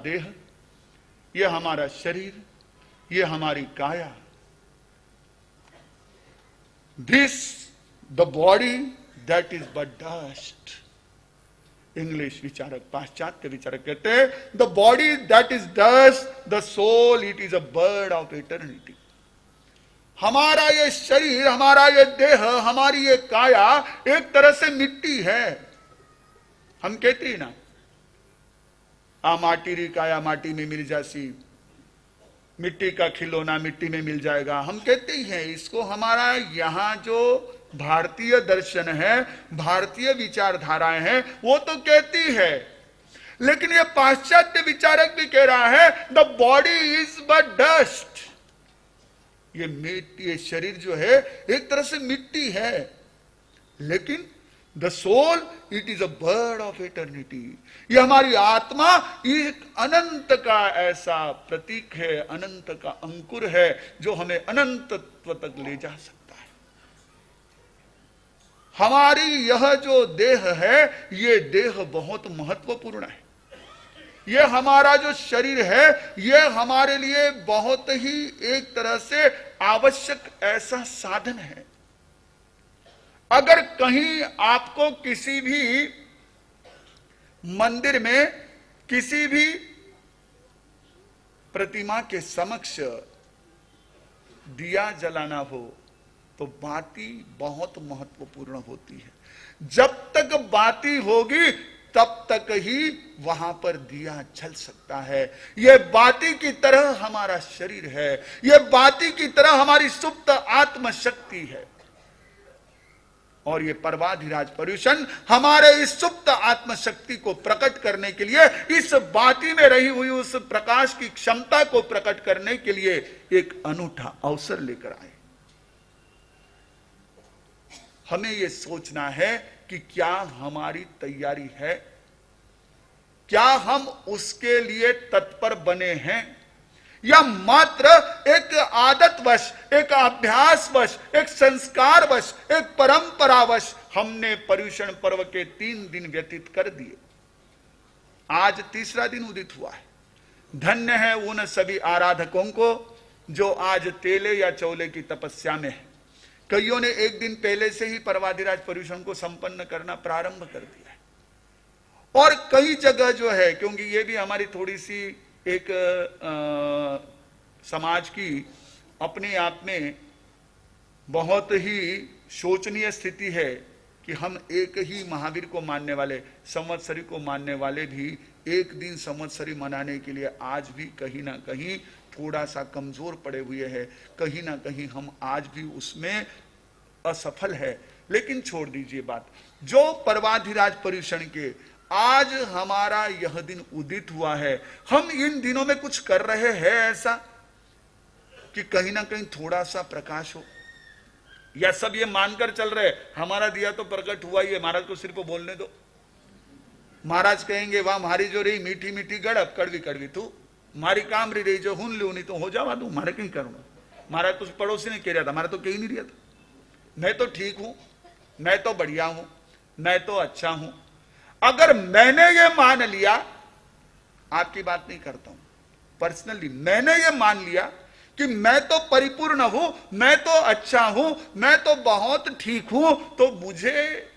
देह, ये हमारा शरीर, ये हमारी काया, this the body that is but dust. English विचारक, पाश्चात्य विचारक कहते हैं the body that is dust, the soul it is a bird of eternity. हमारा ये शरीर, हमारा ये देह, हमारी ये काया एक तरह से मिट्टी है। हम कहते हैं ना, आ माटी री काया माटी में मिल जासी, मिट्टी का खिलौना मिट्टी में मिल जाएगा। हम कहते ही हैं इसको। हमारा यहां जो भारतीय दर्शन है, भारतीय विचारधाराएं हैं, वो तो कहती है, लेकिन ये पाश्चात्य विचारक भी कह रहा है the body is but dust. ये मिट्टी, ये शरीर जो है एक तरह से मिट्टी है, लेकिन the soul it is a bird of eternity. ये हमारी आत्मा एक अनंत का ऐसा प्रतीक है, अनंत का अंकुर है जो हमें अनंतत्व तक ले जा सकता है। हमारी यह जो देह है, ये देह बहुत महत्वपूर्ण है। ये हमारा जो शरीर है, ये हमारे लिए बहुत ही एक तरह से आवश्यक ऐसा साधन है। अगर कहीं आपको किसी भी मंदिर में, किसी भी प्रतिमा के समक्ष दिया जलाना हो, तो बाती बहुत महत्वपूर्ण होती है। जब तक बाती होगी तब तक ही वहां पर दिया जल सकता है। यह बाती की तरह हमारा शरीर है, यह बाती की तरह हमारी सुप्त आत्म शक्ति है। और ये पर्वाधिराज पर्युषण हमारे इस सुप्त आत्म शक्ति को प्रकट करने के लिए, इस बाती में रही हुई उस प्रकाश की क्षमता को प्रकट करने के लिए एक अनूठा अवसर लेकर आए। हमें यह सोचना है कि क्या हमारी तैयारी है, क्या हम उसके लिए तत्पर बने हैं, या मात्र एक आदतवश, एक अभ्यासवश, एक संस्कारवश, एक परंपरावश हमने पर्युषण पर्व के 3 दिन व्यतीत कर दिए। आज तीसरा दिन उदित हुआ है। धन्य है उन सभी आराधकों को जो आज तेले या चौले की तपस्या में है। कईयों ने एक दिन पहले से ही पर्वाधिराज पर्युषण को संपन्न करना प्रारंभ कर दिया है। और कई जगह जो है, क्योंकि ये भी हमारी थोड़ी सी एक समाज की अपने आप में बहुत ही शोचनीय स्थिति है कि हम एक ही महावीर को मानने वाले, संवत्सरी को मानने वाले भी एक दिन संवत्सरी मनाने के लिए आज भी कहीं ना कहीं थोड़ा सा कमजोर पड़े हुए हैं। कहीं ना कहीं हम आज भी उसमें असफल है। लेकिन छोड़ दीजिए बात, जो पर्वाधिराज पर्युषण के आज हमारा यह दिन उदित हुआ है, हम इन दिनों में कुछ कर रहे हैं ऐसा कि कहीं ना कहीं थोड़ा सा प्रकाश हो, या सब ये मानकर चल रहे हमारा दिया तो प्रकट हुआ ही है, महाराज को सिर्फ बोलने दो। महाराज कहेंगे वाह मारी जो रही मीठी मीठी गड़प, कड़वी कड़वी तू मारी काम रही जो हुन लू नहीं तो हो जावा तू, मारे कहीं करूंगा। महाराज कुछ पड़ोसी ने कह रहा था, हमारा तो कहीं नहीं रहा था, मैं तो ठीक हूं, मैं तो बढ़िया हूं, मैं तो अच्छा हूं। अगर मैंने ये मान लिया, आपकी बात नहीं करता हूं, पर्सनली मैंने ये मान लिया कि मैं तो परिपूर्ण हूं, मैं तो अच्छा हूं, मैं तो बहुत ठीक हूं, तो मुझे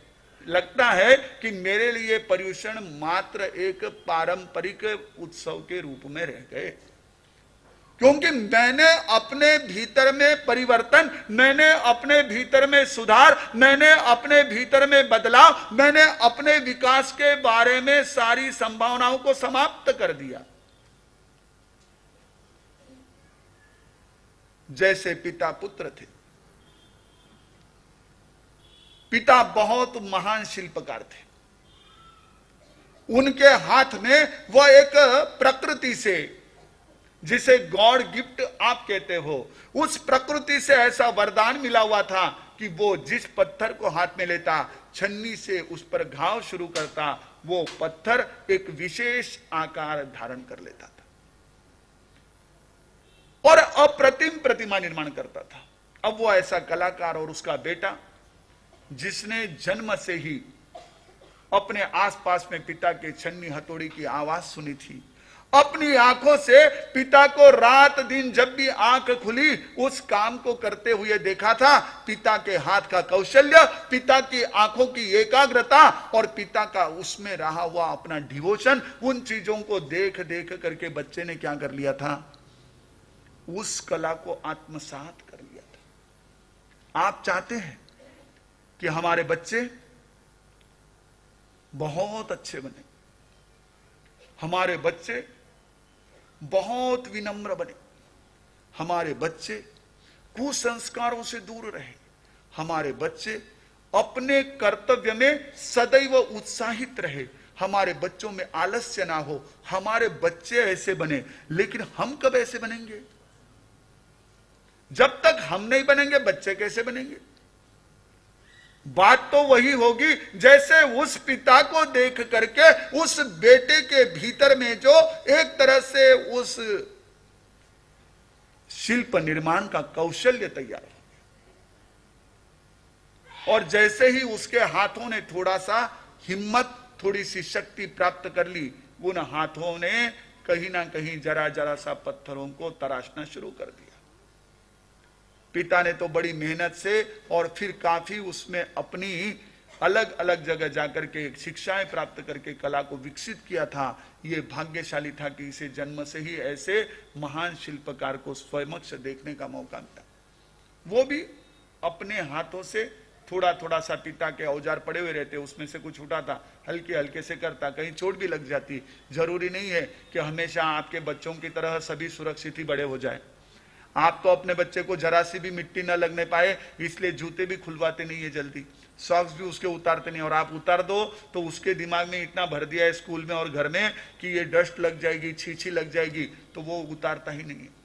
लगता है कि मेरे लिए पर्युषण मात्र एक पारंपरिक उत्सव के रूप में रह गए। क्योंकि मैंने अपने भीतर में परिवर्तन, मैंने अपने भीतर में सुधार, मैंने अपने भीतर में बदलाव, मैंने अपने विकास के बारे में सारी संभावनाओं को समाप्त कर दिया। जैसे पिता पुत्र थे। पिता बहुत महान शिल्पकार थे। उनके हाथ में वह एक प्रकृति से, जिसे गॉड गिफ्ट आप कहते हो, उस प्रकृति से ऐसा वरदान मिला हुआ था कि वो जिस पत्थर को हाथ में लेता, छन्नी से उस पर घाव शुरू करता, वो पत्थर एक विशेष आकार धारण कर लेता था और अप्रतिम प्रतिमा निर्माण करता था। अब वो ऐसा कलाकार और उसका बेटा, जिसने जन्म से ही अपने आसपास में पिता के छन्नी हथौड़ी की आवाज सुनी थी, अपनी आंखों से पिता को रात दिन जब भी आंख खुली उस काम को करते हुए देखा था। पिता के हाथ का कौशल्य, पिता की आंखों की एकाग्रता और पिता का उसमें रहा हुआ अपना डिवोशन, उन चीजों को देख देख करके बच्चे ने क्या कर लिया था, उस कला को आत्मसात कर लिया था। आप चाहते हैं कि हमारे बच्चे बहुत अच्छे बने, हमारे बच्चे बहुत विनम्र बने, हमारे बच्चे कुसंस्कारों से दूर रहे, हमारे बच्चे अपने कर्तव्य में सदैव उत्साहित रहे, हमारे बच्चों में आलस्य ना हो, हमारे बच्चे ऐसे बने। लेकिन हम कब ऐसे बनेंगे? जब तक हम नहीं बनेंगे बच्चे कैसे बनेंगे? बात तो वही होगी जैसे उस पिता को देख करके उस बेटे के भीतर में जो एक तरह से उस शिल्प निर्माण का कौशल्य तैयार हो, और जैसे ही उसके हाथों ने थोड़ा सा हिम्मत, थोड़ी सी शक्ति प्राप्त कर ली, उन हाथों ने कहीं ना कहीं जरा जरा सा पत्थरों को तराशना शुरू कर दिया। पिता ने तो बड़ी मेहनत से और फिर काफी उसमें अपनी अलग अलग जगह जाकर के शिक्षाएं प्राप्त करके कला को विकसित किया था। ये भाग्यशाली था कि इसे जन्म से ही ऐसे महान शिल्पकार को स्वयं देखने का मौका मिला। वो भी अपने हाथों से थोड़ा थोड़ा सा, पिता के औजार पड़े हुए रहते उसमें से कुछ उठाता, हल्के हल्के से करता, कहीं चोट भी लग जाती। जरूरी नहीं है कि हमेशा आपके बच्चों की तरह सभी सुरक्षित ही बड़े हो जाए। आप तो अपने बच्चे को जरा सी भी मिट्टी न लगने पाए इसलिए जूते भी खुलवाते नहीं है जल्दी, सॉक्स भी उसके उतारते नहीं, और आप उतार दो तो उसके दिमाग में इतना भर दिया है स्कूल में और घर में कि ये डस्ट लग जाएगी, छीछी लग जाएगी, तो वो उतारता ही नहीं है।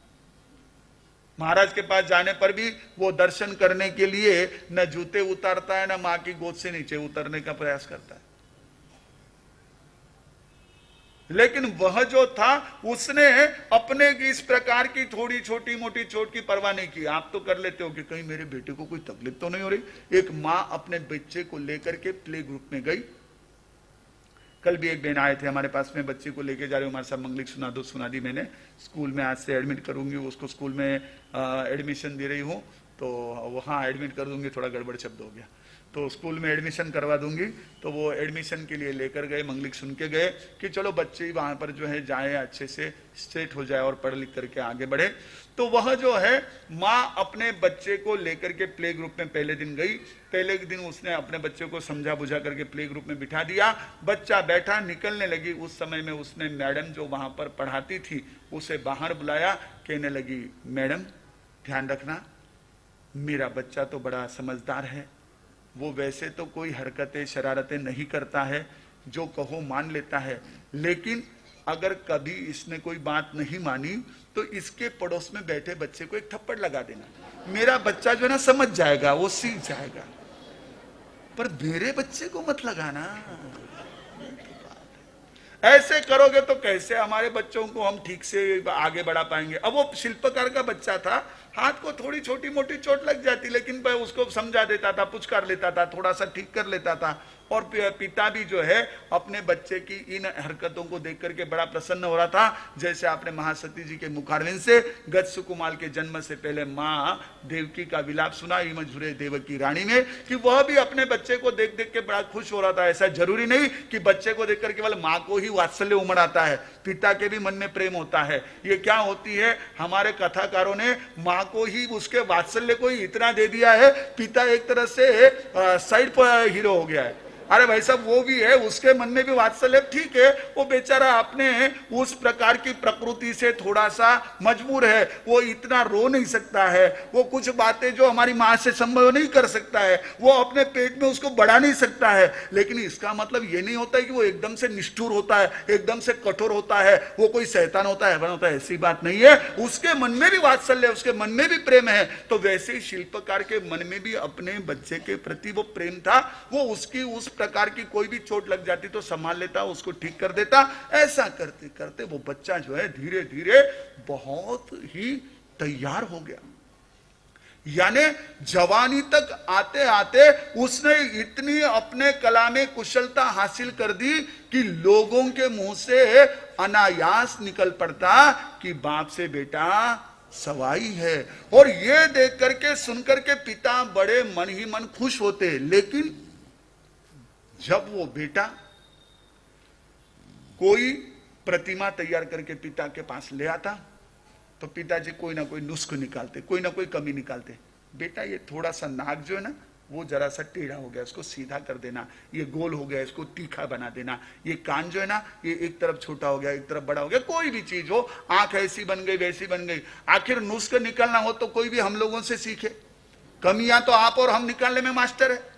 महाराज के पास जाने पर भी वो दर्शन करने के लिए न जूते उतारता है, न मां की गोद से नीचे उतरने का प्रयास करता है। लेकिन वह जो था उसने अपने की इस प्रकार की थोड़ी छोटी मोटी चोट की परवाह नहीं की। आप तो कर लेते हो कि कहीं मेरे बेटे को कोई तकलीफ तो नहीं हो रही। एक मां अपने बच्चे को लेकर के प्ले ग्रुप में गई। कल भी एक बहन आए थे हमारे पास में, बच्चे को लेके जा रहे हो, हमारे साथ मंगलिक सुना दो, सुना दी मैंने। स्कूल में आज से एडमिट करूंगी, उसको स्कूल में एडमिशन दे रही हूँ, तो वहाँ एडमिट कर दूंगी, थोड़ा गड़बड़ शब्द हो गया, तो स्कूल में एडमिशन करवा दूंगी। तो वो एडमिशन के लिए लेकर गए, मंगलिक सुन के गए कि चलो बच्चे वहां पर जो है जाए, अच्छे से स्ट्रेट हो जाए और पढ़ लिख करके आगे बढ़े। तो वह जो है माँ अपने बच्चे को लेकर के प्ले ग्रुप में पहले दिन गई। पहले दिन उसने अपने बच्चे को समझा बुझा करके प्ले ग्रुप में बिठा दिया। बच्चा बैठा, निकलने लगी, उस समय में उसने मैडम जो वहां पर पढ़ाती थी उसे बाहर बुलाया। कहने लगी, मैडम ध्यान रखना, मेरा बच्चा तो बड़ा समझदार है, वो वैसे तो कोई हरकतें शरारतें नहीं करता है, जो कहो मान लेता है, लेकिन अगर कभी इसने कोई बात नहीं मानी तो इसके पड़ोस में बैठे बच्चे को एक थप्पड़ लगा देना। मेरा बच्चा जो है ना समझ जाएगा, वो सीख जाएगा, पर मेरे बच्चे को मत लगाना। ऐसे करोगे तो कैसे हमारे बच्चों को हम ठीक से आगे बढ़ा पाएंगे। अब वो शिल्पकार का बच्चा था, हाथ को थोड़ी छोटी मोटी चोट लग जाती, लेकिन मैं उसको समझा देता था, पुचकार लेता था, थोड़ा सा ठीक कर लेता था। और पिता भी जो है अपने बच्चे की इन हरकतों को देख करके बड़ा प्रसन्न हो रहा था। जैसे आपने महासती जी के मुखारविंद से गज सुकुमार के जन्म से पहले माँ देवकी का विलाप सुना, इम झुरे देवकी रानी में, कि वह भी अपने बच्चे को देख देख के बड़ा खुश हो रहा था। ऐसा जरूरी नहीं कि बच्चे को देखकर केवल माँ को ही वात्सल्य उमड़ आता है, पिता के भी मन में प्रेम होता है। ये क्या होती है, हमारे कथाकारों ने माँ को ही, उसके वात्सल्य को ही इतना दे दिया है, पिता एक तरह से साइड पर हीरो हो गया है। अरे भाई साहब वो भी है, उसके मन में भी वात्सल्य, ठीक है, वो बेचारा अपने उस प्रकार की प्रकृति से थोड़ा सा मजबूर है, वो इतना रो नहीं सकता है, वो कुछ बातें जो हमारी माँ से संभव नहीं कर सकता है, वो अपने पेट में उसको बढ़ा नहीं सकता है। लेकिन इसका मतलब ये नहीं होता है कि वो एकदम से निष्ठुर होता है, एकदम से कठोर होता है, वो कोई शैतान होता है, होता है, ऐसी बात नहीं है। उसके मन में भी वात्सल्य, उसके मन में भी प्रेम है। तो वैसे ही शिल्पकार के मन में भी अपने बच्चे के प्रति वो प्रेम था। वो उसकी उस प्रकार की कोई भी चोट लग जाती तो संभाल लेता, उसको ठीक कर देता। ऐसा करते करते वो बच्चा जो है धीरे धीरे बहुत ही तैयार हो गया। यानी जवानी तक आते आते उसने इतनी अपने कला में कुशलता हासिल कर दी कि लोगों के मुंह से अनायास निकल पड़ता कि बाप से बेटा सवाई है। और ये देख करके सुन करके पिता बड़े मन ही मन खुश होते। लेकिन जब वो बेटा कोई प्रतिमा तैयार करके पिता के पास ले आता तो पिताजी कोई ना कोई नुस्ख निकालते, कोई ना कोई कमी निकालते। बेटा ये थोड़ा सा नाक जो है ना वो जरा सा टेढ़ा हो गया, इसको सीधा कर देना, ये गोल हो गया इसको तीखा बना देना, ये कान जो है ना ये एक तरफ छोटा हो गया एक तरफ बड़ा हो गया, कोई भी चीज हो, आंख ऐसी बन गई वैसी बन गई। आखिर नुस्ख निकालना हो तो कोई भी हम लोगों से सीखे। कमियां तो आप और हम निकालने में मास्टर है।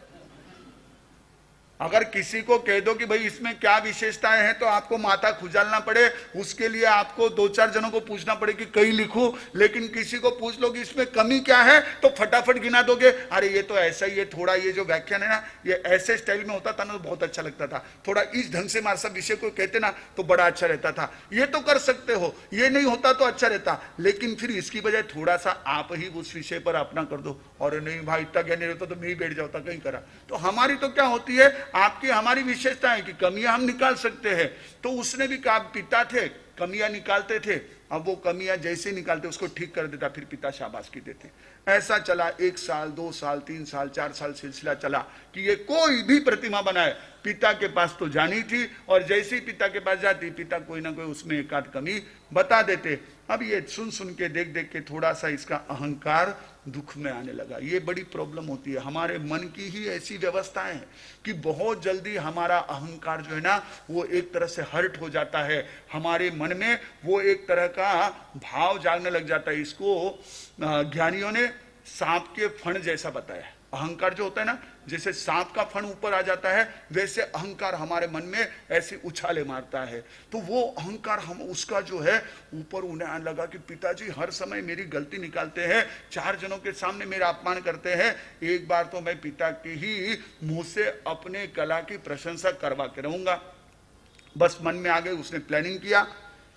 अगर किसी को कह दो कि भाई इसमें क्या विशेषताएं हैं तो आपको माथा खुजालना पड़े, उसके लिए आपको दो चार जनों को पूछना पड़े कि कई लिखूं। लेकिन किसी को पूछ लो कि इसमें कमी क्या है तो फटाफट गिना दोगे, अरे ये तो ऐसा ही है, थोड़ा ये जो व्याख्यान है ना ये ऐसे स्टाइल में होता था ना तो बहुत अच्छा लगता था, थोड़ा इस ढंग से सब विषय को कहते ना तो बड़ा अच्छा रहता था। ये तो कर सकते हो, ये नहीं होता तो अच्छा रहता, लेकिन फिर इसकी बजाय थोड़ा सा आप ही उस विषय पर अपना कर दो। और नहीं भाई इतना ज्ञान नहीं रहता तो मैं ही बैठ जाता कहीं करा। तो हमारी तो क्या होती है, आपकी हमारी विशेषता है कि कमियां हम निकाल सकते हैं। तो उसने भी कहा, पिता थे कमियां निकालते थे, अब वो कमियां जैसे निकालते उसको ठीक कर देता, फिर पिता शाबाशी देते। ऐसा चला 1 साल 2 साल 3 साल 4 साल सिलसिला चला कि ये कोई भी प्रतिमा बनाए पिता के पास तो जानी थी, और जैसे ही पिता के पास जाती पिता कोई ना कोई उसमें एक आध कमी बता देते। अब ये सुन सुन के देख देख के थोड़ा सा इसका अहंकार दुख में आने लगा। ये बड़ी प्रॉब्लम होती है, हमारे मन की ही ऐसी व्यवस्थाएं हैं कि बहुत जल्दी हमारा अहंकार जो है ना वो एक तरह से हर्ट हो जाता है, हमारे मन में वो एक तरह का भाव जागने लग जाता है। इसको ज्ञानियों ने सांप के फण जैसा बताया। अहंकार जो होता है ना, जैसे सांप का फण ऊपर आ जाता है वैसे अहंकार हमारे मन में ऐसे उछाले मारता है। तो वो अहंकार हम उसका जो है ऊपर उन्हें आने लगा कि पिताजी हर समय मेरी गलती निकालते हैं, 4 जनों के सामने मेरा अपमान करते हैं, एक बार तो मैं पिता के ही मुंह से अपने कला की प्रशंसा करवा के रहूंगा। बस मन में आ गए, उसने प्लानिंग किया।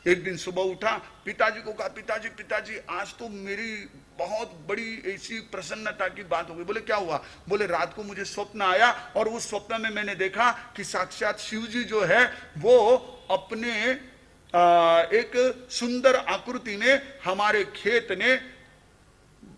एक दिन सुबह उठा, पिताजी को कहा, पिताजी पिताजी आज तो मेरी बहुत बड़ी ऐसी प्रसन्नता की बात हो गई। बोले क्या हुआ? बोले रात को मुझे स्वप्न आया और उस स्वप्न में मैंने देखा कि साक्षात शिव जी जो है वो अपने एक सुंदर आकृति में हमारे खेत ने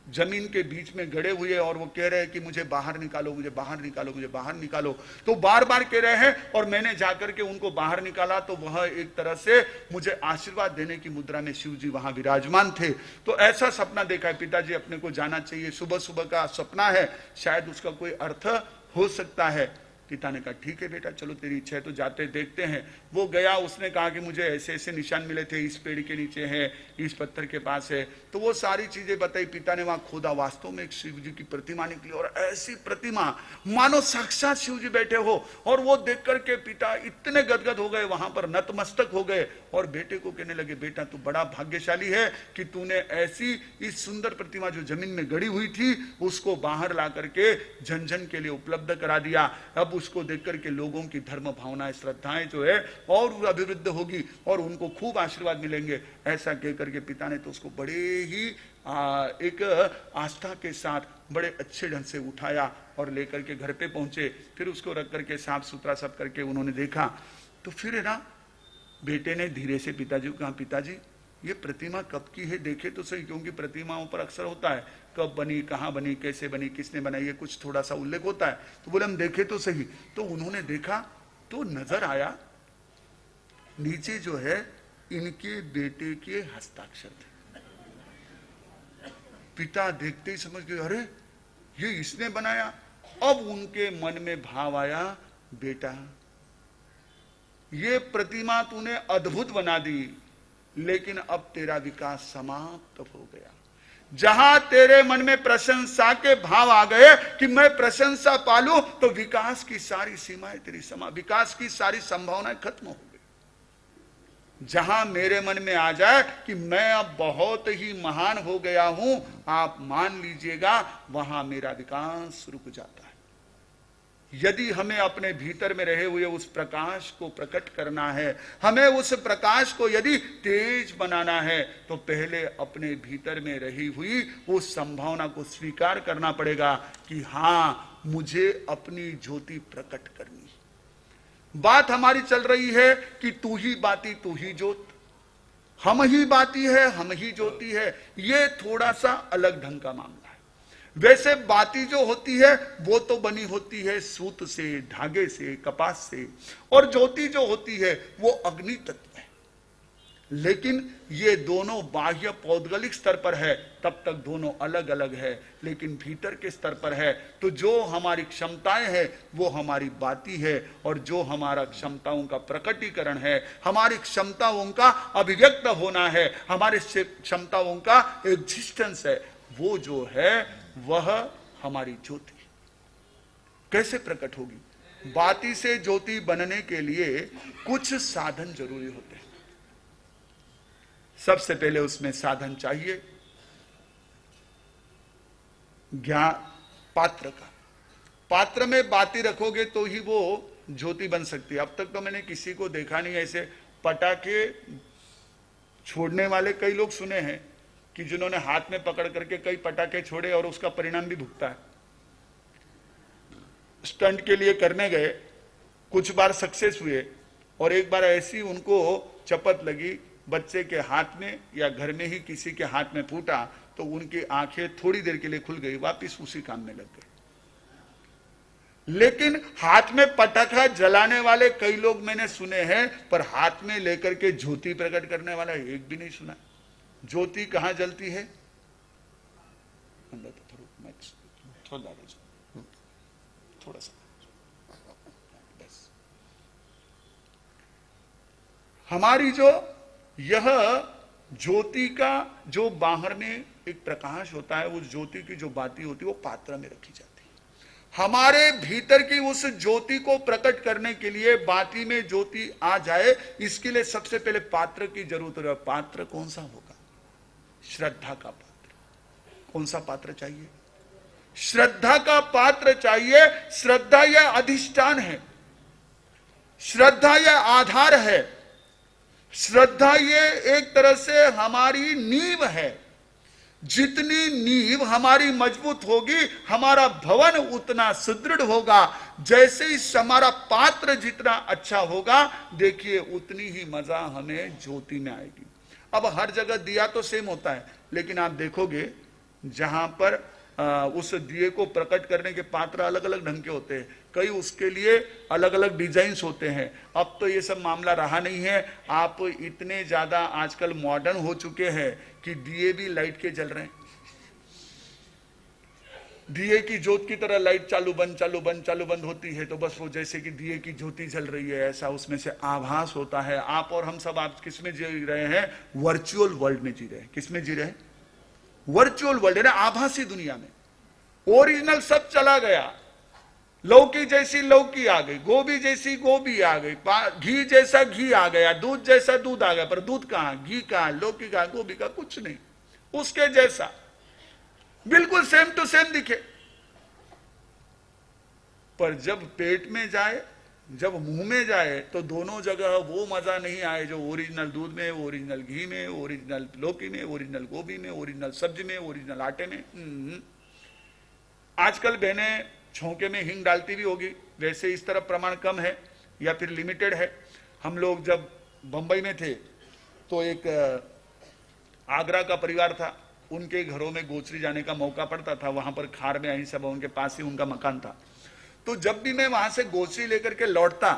जमीन के बीच में गड़े हुए, और वो कह रहे हैं कि मुझे बाहर निकालो, मुझे बाहर निकालो, मुझे बाहर निकालो। तो बार बार कह रहे हैं, और मैंने जाकर के उनको बाहर निकाला तो वह एक तरह से मुझे आशीर्वाद देने की मुद्रा में शिव जी वहां विराजमान थे। तो ऐसा सपना देखा है, पिताजी अपने को जाना चाहिए, सुबह सुबह का सपना है, शायद उसका कोई अर्थ हो सकता है। पिता ने कहा ठीक है बेटा, चलो तेरी इच्छा है तो जाते देखते हैं। वो गया, उसने कहा कि मुझे ऐसे ऐसे निशान मिले थे, इस पेड़ के नीचे है, इस पत्थर के पास है। तो वो सारी चीजें बताई। पिता ने वहां खोदा, वास्तव में एक शिव जी की प्रतिमा निकली, और ऐसी प्रतिमा मानो साक्षात शिव जी बैठे हो। और वो देख करके पिता इतने गदगद हो गए, वहां पर नतमस्तक हो गए, और बेटे को कहने लगे, बेटा तू बड़ा भाग्यशाली है कि तूने ऐसी इस सुंदर प्रतिमा जो जमीन में गड़ी हुई थी उसको बाहर ला करके जन जन के लिए उपलब्ध करा दिया। अब उसको देख करके लोगों की धर्म भावनाएं श्रद्धाएं जो है और अभिवृद्ध होगी और उनको खूब आशीर्वाद मिलेंगे। ऐसा कह करके पिता ने तो उसको बड़े ही एक आस्था के साथ बड़े अच्छे ढंग से उठाया और लेकर के घर पे पहुंचे। फिर उसको रख करके साफ सुथरा सब करके उन्होंने देखा। तो फिर है ना बेटे ने धीरे से पिताजी को कहा, पिताजी ये प्रतिमा कब की है देखे तो सही, क्योंकि प्रतिमाओं पर अक्सर होता है कब बनी, कहाँ बनी, कैसे बनी, किसने बनाई, ये कुछ थोड़ा सा उल्लेख होता है। तो बोले हम देखे तो सही। तो उन्होंने देखा तो नजर आया नीचे जो है इनके बेटे के हस्ताक्षर थे। पिता देखते ही समझ गए, अरे ये इसने बनाया। अब उनके मन में भाव आया, बेटा ये प्रतिमा तूने अद्भुत बना दी, लेकिन अब तेरा विकास समाप्त हो गया। जहां तेरे मन में प्रशंसा के भाव आ गए कि मैं प्रशंसा पालूं, तो विकास की सारी सीमाएं तेरी विकास की सारी संभावनाएं खत्म हो गई। जहां मेरे मन में आ जाए कि मैं अब बहुत ही महान हो गया हूं, आप मान लीजिएगा वहां मेरा विकास रुक जाता है। यदि हमें अपने भीतर में रहे हुए उस प्रकाश को प्रकट करना है, हमें उस प्रकाश को यदि तेज बनाना है, तो पहले अपने भीतर में रही हुई उस संभावना को स्वीकार करना पड़ेगा कि हां, मुझे अपनी ज्योति प्रकट करनी है। बात हमारी चल रही है कि तू ही बाती तू ही ज्योत, हम ही बाती है हम ही ज्योति है। ये थोड़ा सा अलग ढंग का मामला। वैसे बाती जो होती है वो तो बनी होती है सूत से, धागे से, कपास से, और ज्योति जो होती है वो अग्नि तत्व है। लेकिन ये दोनों बाह्य पौद्गलिक स्तर पर है, तब तक दोनों अलग अलग है। लेकिन भीतर के स्तर पर है तो जो हमारी क्षमताएं हैं वो हमारी बाती है, और जो हमारा क्षमताओं का प्रकटीकरण है, हमारी क्षमताओं का अभिव्यक्त होना है, हमारी क्षमताओं का एग्जिस्टेंस है, वो जो है वह हमारी ज्योति कैसे प्रकट होगी। बाती से ज्योति बनने के लिए कुछ साधन जरूरी होते हैं। सबसे पहले उसमें साधन चाहिए ज्ञान, पात्र का। पात्र में बाती रखोगे तो ही वो ज्योति बन सकती है। अब तक तो मैंने किसी को देखा नहीं ऐसे पटाखे छोड़ने वाले। कई लोग सुने हैं कि जिन्होंने हाथ में पकड़ करके कई पटाखे छोड़े और उसका परिणाम भी भुगता है। स्टंट के लिए करने गए, कुछ बार सक्सेस हुए, और एक बार ऐसी उनको चपत लगी, बच्चे के हाथ में या घर में ही किसी के हाथ में फूटा तो उनकी आंखें थोड़ी देर के लिए खुल गई, वापिस उसी काम में लग गए। लेकिन हाथ में पटाखा जलाने वाले कई लोग मैंने सुने हैं, पर हाथ में लेकर के ज्योति प्रकट करने वाला एक भी नहीं सुना। ज्योति कहां जलती है? थोड़ा सा बस। हमारी जो यह ज्योति का जो बाहर में एक प्रकाश होता है, उस ज्योति की जो बाती होती है वो पात्र में रखी जाती है। हमारे भीतर की उस ज्योति को प्रकट करने के लिए बाती में ज्योति आ जाए, इसके लिए सबसे पहले पात्र की जरूरत है। पात्र कौन सा होगा? श्रद्धा का पात्र। कौन सा पात्र चाहिए? श्रद्धा का पात्र चाहिए। श्रद्धा यह अधिष्ठान है, श्रद्धा यह आधार है, श्रद्धा यह एक तरह से हमारी नींव है। जितनी नींव हमारी मजबूत होगी, हमारा भवन उतना सुदृढ़ होगा। जैसे ही हमारा पात्र जितना अच्छा होगा, देखिए उतनी ही मजा हमें ज्योति में आएगी। अब हर जगह दिया तो सेम होता है, लेकिन आप देखोगे जहां पर उस दिए को प्रकट करने के पात्र अलग अलग ढंग के होते हैं, कई उसके लिए अलग अलग डिजाइन्स होते हैं। अब तो ये सब मामला रहा नहीं है। आप इतने ज्यादा आजकल मॉडर्न हो चुके हैं कि दिए भी लाइट के जल रहे हैं। दिए की ज्योत की तरह लाइट चालू बंद चालू बंद चालू बंद होती है, तो बस वो जैसे कि दिए की ज्योति जल रही है, ऐसा उसमें से आभास होता है। आप और हम सब आप किस में जी रहे हैं? वर्चुअल वर्ल्ड में जी रहे हैं। किस में जी रहे हैं? वर्चुअल वर्ल्ड है ना, आभासी दुनिया में। ओरिजिनल सब चला गया। लौकी जैसी लौकी आ गई, गोभी जैसी गोभी आ गई, घी जैसा घी आ गया, दूध जैसा दूध आ गया, पर दूध कहां, घी कहां, लौकी कहां, गोभी का कुछ नहीं। उसके जैसा बिल्कुल सेम टू सेम दिखे, पर जब पेट में जाए, जब मुंह में जाए, तो दोनों जगह वो मजा नहीं आए जो ओरिजिनल दूध में, ओरिजिनल घी में, ओरिजिनल लौकी में, ओरिजिनल गोभी में, ओरिजिनल सब्जी में, ओरिजिनल आटे में। आजकल बहनें छौंके में हींग डालती भी होगी, वैसे इस तरफ प्रमाण कम है या फिर लिमिटेड है। हम लोग जब बंबई में थे तो एक आगरा का परिवार था, उनके घरों में गोचरी जाने का मौका पड़ता था। वहां पर खार में आई सब, उनके पास ही उनका मकान था। तो जब भी मैं वहां से गोचरी लेकर के लौटता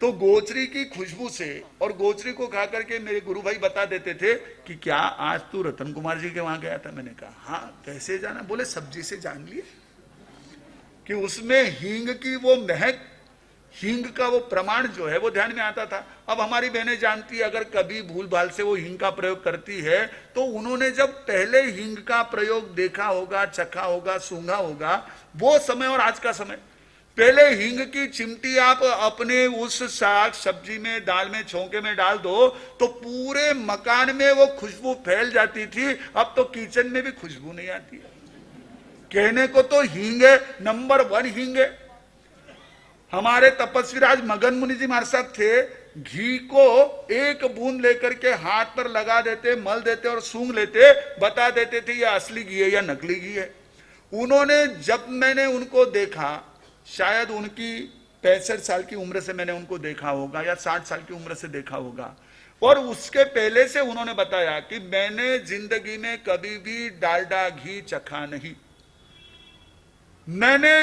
तो गोचरी की खुशबू से और गोचरी को खा करके मेरे गुरु भाई बता देते थे कि क्या आज तू रतन कुमार जी के वहां गया था? मैंने कहा हाँ। कैसे जाना? बोले सब्जी से जान लिए कि उसमें हींग की वो महक, हींग का वो प्रमाण जो है वो ध्यान में आता था। अब हमारी बहनें जानती है, अगर कभी भूल भाल से वो हींग का प्रयोग करती है तो उन्होंने जब पहले हींग का प्रयोग देखा होगा, चखा होगा, सूंघा होगा, वो समय और आज का समय। पहले हींग की चिमटी आप अपने उस साग सब्जी में, दाल में, छौंके में डाल दो तो पूरे मकान में वो खुशबू फैल जाती थी। अब तो किचन में भी खुशबू नहीं आती है। कहने को तो हींग है, नंबर 1 हींग है, हमारे तपस्वी राज मगन मुनि जी महाराज साहब थे, घी को एक बूंद लेकर के हाथ पर लगा देते, मल देते और सूंघ लेते, बता देते थे ये असली घी है या नकली घी है। उन्होंने, जब मैंने उनको देखा, शायद उनकी 65 साल की उम्र से मैंने उनको देखा होगा या 60 साल की उम्र से देखा होगा, और उसके पहले से उन्होंने बताया कि मैंने जिंदगी में कभी भी डालडा घी चखा नहीं। मैंने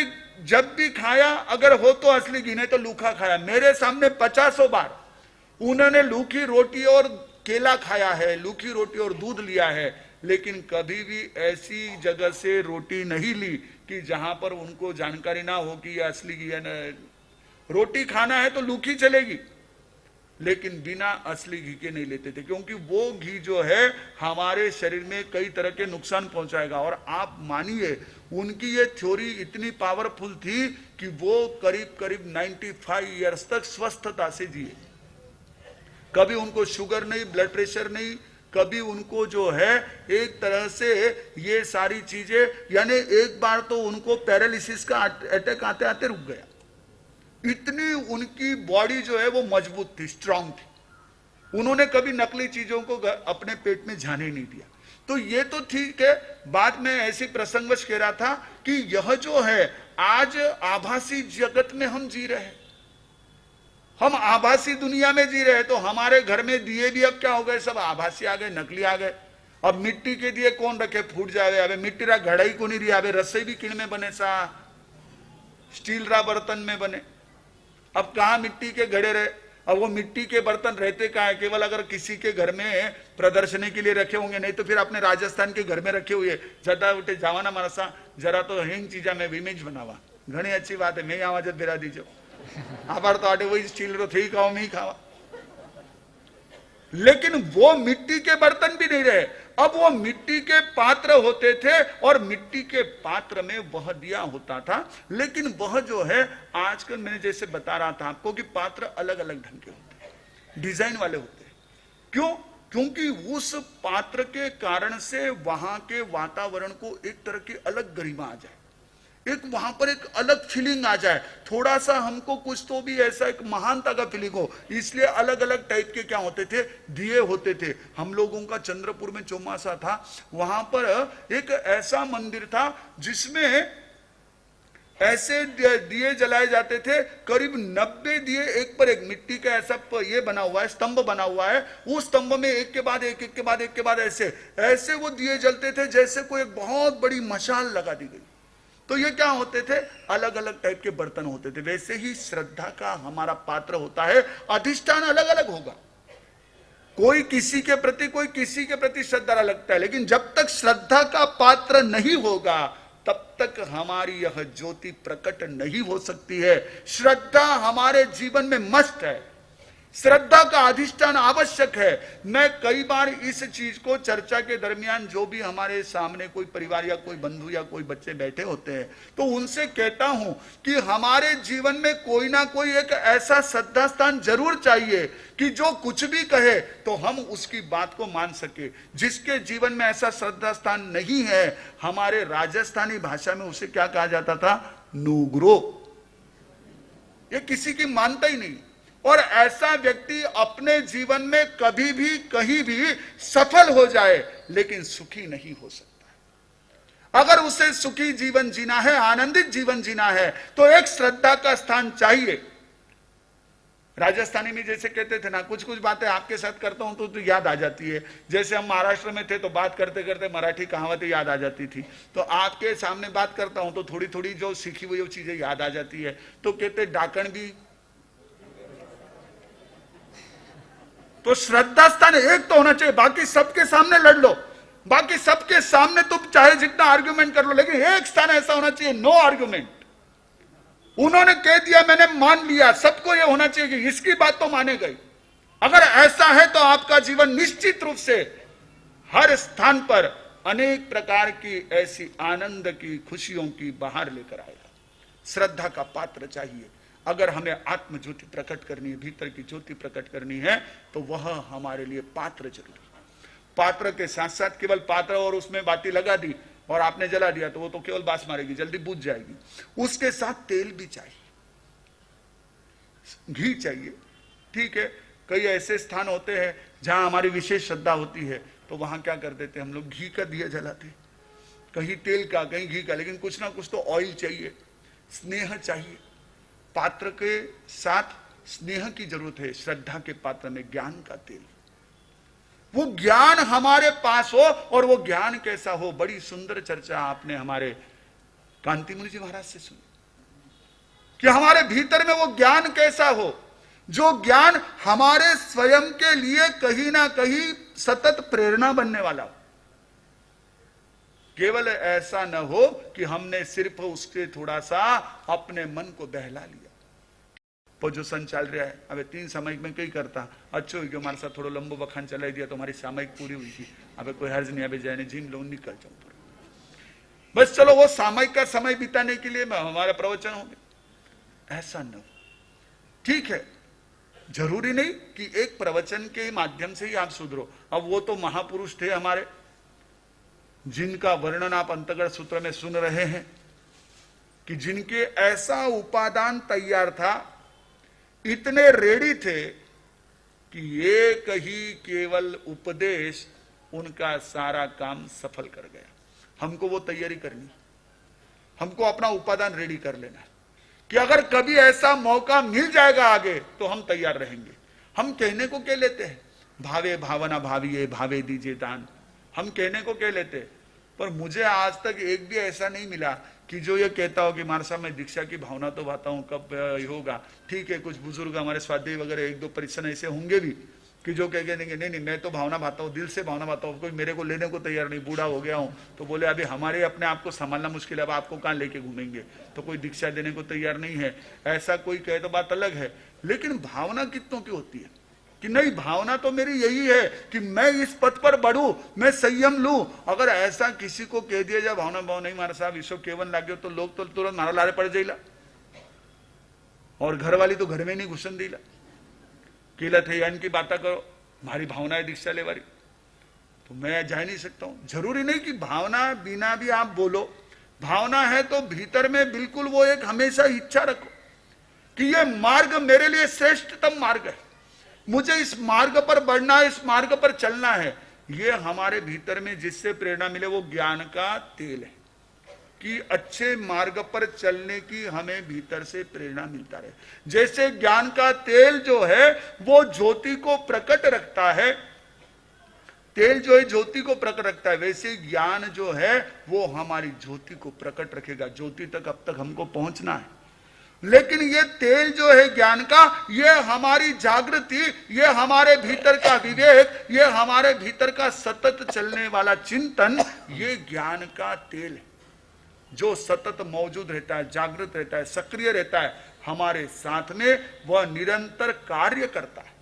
जब भी खाया, अगर हो तो असली घी, नहीं तो लूखा खाया। मेरे सामने 50 बार उन्होंने लूखी रोटी और केला खाया है, लूखी रोटी और दूध लिया है, लेकिन कभी भी ऐसी जगह से रोटी नहीं ली कि जहां पर उनको जानकारी ना हो कि यह असली घी है। रोटी खाना है तो लूखी चलेगी, लेकिन बिना असली घी के नहीं लेते थे, क्योंकि वो घी जो है हमारे शरीर में कई तरह के नुकसान पहुंचाएगा। और आप मानिए, उनकी ये थ्योरी इतनी पावरफुल थी कि वो करीब करीब 95 ईयर्स तक स्वस्थता से जिए। कभी उनको शुगर नहीं, ब्लड प्रेशर नहीं, कभी उनको जो है एक तरह से ये सारी चीजें, यानी एक बार तो उनको पैरालिसिस का अटैक आते आते रुक गया। इतनी उनकी बॉडी जो है वो मजबूत थी, स्ट्रांग थी। उन्होंने कभी नकली चीजों को अपने पेट में जाने नहीं दिया। तो ये तो ठीक है। बाद में ऐसी प्रसंगवश कह रहा था कि यह जो है आज आभासी जगत में हम जी रहे हैं, हम आभासी दुनिया में जी रहे हैं। तो हमारे घर में दिए भी अब क्या हो गए, सब आभासी आ गए, नकली आ गए। अब मिट्टी के दिए कौन रखे, फूट जावे। अबे मिट्टी रा घड़ा ही को नहीं रही, अबे रस्से भी किन में बने सा, स्टील रा बर्तन में बने। अब कहा मिट्टी के घड़े रहे। अब वो मिट्टी के बर्तन रहते कहाँ है, केवल अगर किसी के घर में प्रदर्शनी के लिए रखे होंगे, नहीं तो फिर अपने राजस्थान के घर में रखे हुए। जटा उठे जावाना मारसा जरा तो हिंग चीजा में इमेज बनावा, घनी अच्छी बात है। मैं आवाज बेरा दीजो आभार तो आटे वही स्टील रो थी खाओ मैं ही खावा। लेकिन वो मिट्टी के बर्तन भी नहीं रहे, अब वो मिट्टी के पात्र होते थे, और मिट्टी के पात्र में वह दिया होता था। लेकिन वह जो है आजकल मैंने जैसे बता रहा था आपको कि पात्र अलग अलग ढंग के होते हैं, डिजाइन वाले होते हैं। क्यों? क्योंकि उस पात्र के कारण से वहां के वातावरण को एक तरह की अलग गरिमा आ जाए, एक वहां पर एक अलग फीलिंग आ जाए, थोड़ा सा हमको कुछ तो भी ऐसा एक महानता का फीलिंग हो। इसलिए अलग अलग टाइप के क्या होते थे, दिए होते थे। हम लोगों का चंद्रपुर में चौमासा था, वहां पर एक ऐसा मंदिर था जिसमें ऐसे दिए जलाए जाते थे, करीब 90 दिए एक पर एक, मिट्टी का ऐसा ये बना हुआ है, स्तंभ बना हुआ है। उस स्तंभ में एक के बाद एक, एक के बाद एक के बाद ऐसे ऐसे वो दिए जलते थे, जैसे कोई एक बहुत बड़ी मशाल लगा दी गई। तो ये क्या होते थे, अलग अलग टाइप के बर्तन होते थे। वैसे ही श्रद्धा का हमारा पात्र होता है, अधिष्ठान अलग अलग होगा। कोई किसी के प्रति, कोई किसी के प्रति श्रद्धा लगता है, लेकिन जब तक श्रद्धा का पात्र नहीं होगा तब तक हमारी यह ज्योति प्रकट नहीं हो सकती है। श्रद्धा हमारे जीवन में मस्ट है, श्रद्धा का अधिष्ठान आवश्यक है। मैं कई बार इस चीज को चर्चा के दरमियान, जो भी हमारे सामने कोई परिवार या कोई बंधु या कोई बच्चे बैठे होते हैं, तो उनसे कहता हूं कि हमारे जीवन में कोई ना कोई एक ऐसा श्रद्धा स्थान जरूर चाहिए कि जो कुछ भी कहे तो हम उसकी बात को मान सके। जिसके जीवन में ऐसा श्रद्धा स्थान नहीं है, हमारे राजस्थानी भाषा में उसे क्या कहा जाता था, नूग्रो। ये किसी की मानता ही नहीं। और ऐसा व्यक्ति अपने जीवन में कभी भी कहीं भी सफल हो जाए, लेकिन सुखी नहीं हो सकता। अगर उसे सुखी जीवन जीना है, आनंदित जीवन जीना है, तो एक श्रद्धा का स्थान चाहिए। राजस्थानी में जैसे कहते थे ना, कुछ कुछ बातें आपके साथ करता हूं तो याद आ जाती है। जैसे हम महाराष्ट्र में थे तो बात करते करते मराठी कहावतें याद आ जाती थी, तो आपके सामने बात करता हूं तो थोड़ी थोड़ी जो सीखी हुई वो चीजें याद आ जाती है। तो कहते डाकण भी, तो श्रद्धा स्थान एक तो होना चाहिए। बाकी सबके सामने लड़ लो, बाकी सबके सामने तुम चाहे जितना आर्ग्यूमेंट कर लो, लेकिन एक स्थान ऐसा होना चाहिए, नो आर्ग्यूमेंट। उन्होंने कह दिया, मैंने मान लिया, सबको यह होना चाहिए कि इसकी बात तो माने गई। अगर ऐसा है तो आपका जीवन निश्चित रूप से हर स्थान पर अनेक प्रकार की ऐसी आनंद की, खुशियों की बाहर लेकर आएगा। श्रद्धा का पात्र चाहिए। अगर हमें आत्म ज्योति प्रकट करनी है, भीतर की ज्योति प्रकट करनी है, तो वह हमारे लिए पात्र जरूरी है। पात्र के साथ साथ केवल पात्र और उसमें बाती लगा दी और आपने जला दिया तो वो तो केवल बास मारेगी, जल्दी बुझ जाएगी। उसके साथ तेल भी चाहिए। घी चाहिए, ठीक है। कई ऐसे स्थान होते हैं जहां हमारी विशेष श्रद्धा होती है, तो वहां क्या कर देते हैं हम लोग, घी का दिया जलाते, कहीं तेल का कहीं घी का, लेकिन कुछ ना कुछ तो ऑयल चाहिए, स्नेह चाहिए। पात्र के साथ स्नेह की जरूरत है। श्रद्धा के पात्र में ज्ञान का तेल, वो ज्ञान हमारे पास हो, और वो ज्ञान कैसा हो। बड़ी सुंदर चर्चा आपने हमारे कांति मुनि जी महाराज से सुनी कि हमारे भीतर में वो ज्ञान कैसा हो, जो ज्ञान हमारे स्वयं के लिए कहीं ना कहीं सतत प्रेरणा बनने वाला हो। केवल ऐसा न हो कि हमने सिर्फ उसके थोड़ा सा अपने मन को बहला लिया। पोजिशन चल रहा है, अबे 3 सामयिक में कई करता, अच्छो हो गया हमारे साथ थोड़ा लंबो बखान चला दिया तो हमारी सामयिक पूरी हुई थी, अबे कोई हर्ज नहीं, अबे जाने जिन लोग निकल जाऊं, बस चलो वो सामयिक का समय बिताने के लिए हमारा प्रवचन हो गया। ऐसा न हो, ठीक है। जरूरी नहीं कि एक प्रवचन के माध्यम से ही आप सुधरो। अब वो तो महापुरुष थे हमारे, जिनका वर्णन आप अंतर्गत सूत्र में सुन रहे हैं, कि जिनके ऐसा उपादान तैयार था, इतने रेडी थे कि एक ही केवल उपदेश उनका सारा काम सफल कर गया। हमको वो तैयारी करनी, हमको अपना उपादान रेडी कर लेना कि अगर कभी ऐसा मौका मिल जाएगा आगे तो हम तैयार रहेंगे। हम कहने को क्या लेते हैं, भावे भावना भाविये भावे दीजिए दान, हम कहने को क्या लेते, पर मुझे आज तक एक भी ऐसा नहीं मिला कि जो ये कहता हो कि मार साहब मैं दीक्षा की भावना तो बाता हूं, कब होगा। ठीक है, कुछ बुजुर्ग हमारे स्वाध्याय वगैरह 1-2 परिश्रम ऐसे होंगे भी कि जो कह देंगे नहीं नहीं मैं तो भावना भाता हूँ, दिल से भावना भाता हूँ, कोई मेरे को लेने को तैयार नहीं, बूढ़ा हो गया हूँ। तो बोले अभी हमारे अपने आप को संभालना मुश्किल है, अब आपको कहाँ लेके घूमेंगे, तो कोई दीक्षा देने को तैयार नहीं है। ऐसा कोई कहे तो बात अलग है, लेकिन भावना कितनों की होती है कि नहीं, भावना तो मेरी यही है कि मैं इस पथ पर बढ़ूं, मैं संयम लूं। अगर ऐसा किसी को कह दिया जाए भावना भाव नहीं मारा साहब ईश्वर केवन लागे, तो लोग तो तुरंत मारा लारे पड़ जाइला, और घर वाली तो घर में नहीं घुसन दीला, केला थे यान की बात करो, हमारी भावना है दीक्षा ले वाली, तो मैं जा नहीं सकता हूं। जरूरी नहीं कि भावना बिना भी आप बोलो, भावना है तो भीतर में बिल्कुल वो एक हमेशा इच्छा रखो कि ये मार्ग मेरे लिए श्रेष्ठतम मार्ग है, मुझे इस मार्ग पर बढ़ना है, इस मार्ग पर चलना है। ये हमारे भीतर में जिससे प्रेरणा मिले वो ज्ञान का तेल है कि अच्छे मार्ग पर चलने की हमें भीतर से प्रेरणा मिलता रहे। जैसे ज्ञान का तेल जो है वो ज्योति को प्रकट रखता है, तेल जो है ज्योति को प्रकट रखता है, वैसे ज्ञान जो है वो हमारी ज्योति को प्रकट रखेगा। ज्योति तक अब तक हमको पहुंचना है, लेकिन ये तेल जो है ज्ञान का, ये हमारी जागृति, ये हमारे भीतर का विवेक, ये हमारे भीतर का सतत चलने वाला चिंतन, ये ज्ञान का तेल है जो सतत मौजूद रहता है, जागृत रहता है, सक्रिय रहता है हमारे साथ में, वह निरंतर कार्य करता है।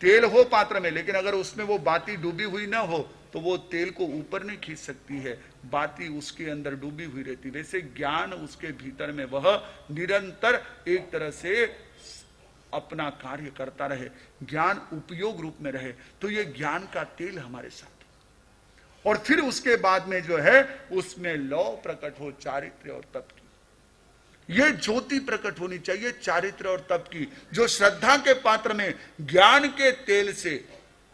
तेल हो पात्र में, लेकिन अगर उसमें वो बाती डूबी हुई ना हो तो वो तेल को ऊपर नहीं खींच सकती है, बाती उसके अंदर डूबी हुई रहती। वैसे ज्ञान उसके भीतर में वह निरंतर एक तरह से अपना कार्य करता रहे, ज्ञान उपयोग रूप में रहे, तो ये ज्ञान का तेल हमारे साथ। और फिर उसके बाद में जो है उसमें लौ प्रकट हो, चारित्र्य और तप की, ये ज्योति प्रकट होनी चाहिए चारित्र्य और तप की, जो श्रद्धा के पात्र में ज्ञान के तेल से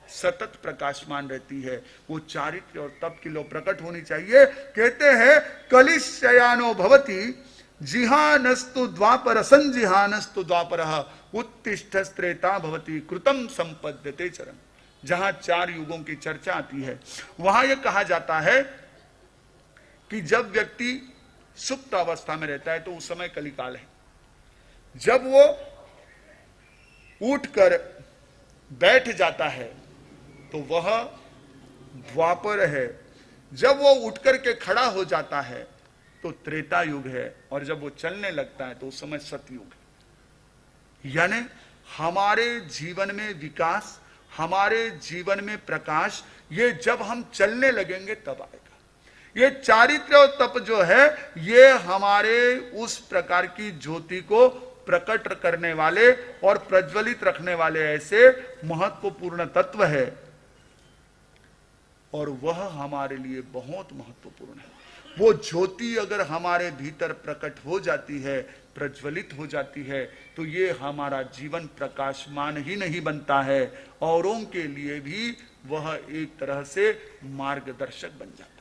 सतत प्रकाशमान रहती है। वो चारित्र्य और तप की लो प्रकट होनी चाहिए। कहते हैं कलिशयानो भवति जिहानस्तु द्वापर संजिहानस्तु द्वापर उत्तिष्ठ त्रेता भवति कृतम संपद्यते चरम। जहां 4 युगों की चर्चा आती है वहां यह कहा जाता है कि जब व्यक्ति सुप्त अवस्था में रहता है तो उस समय कलिकाल है। जब वो उठकर बैठ जाता है तो वह द्वापर है। जब वो उठकर के खड़ा हो जाता है तो त्रेता युग है, और जब वो चलने लगता है तो उस समय सतयुग है। यानी हमारे जीवन में विकास, हमारे जीवन में प्रकाश, ये जब हम चलने लगेंगे तब आएगा। ये चारित्र्य और तप जो है ये हमारे उस प्रकार की ज्योति को प्रकट करने वाले और प्रज्वलित रखने वाले ऐसे महत्वपूर्ण तत्व है, और वह हमारे लिए बहुत महत्वपूर्ण है। वो ज्योति अगर हमारे भीतर प्रकट हो जाती है, प्रज्वलित हो जाती है, तो ये हमारा जीवन प्रकाशमान ही नहीं बनता है, औरों के लिए भी वह एक तरह से मार्गदर्शक बन जाता है।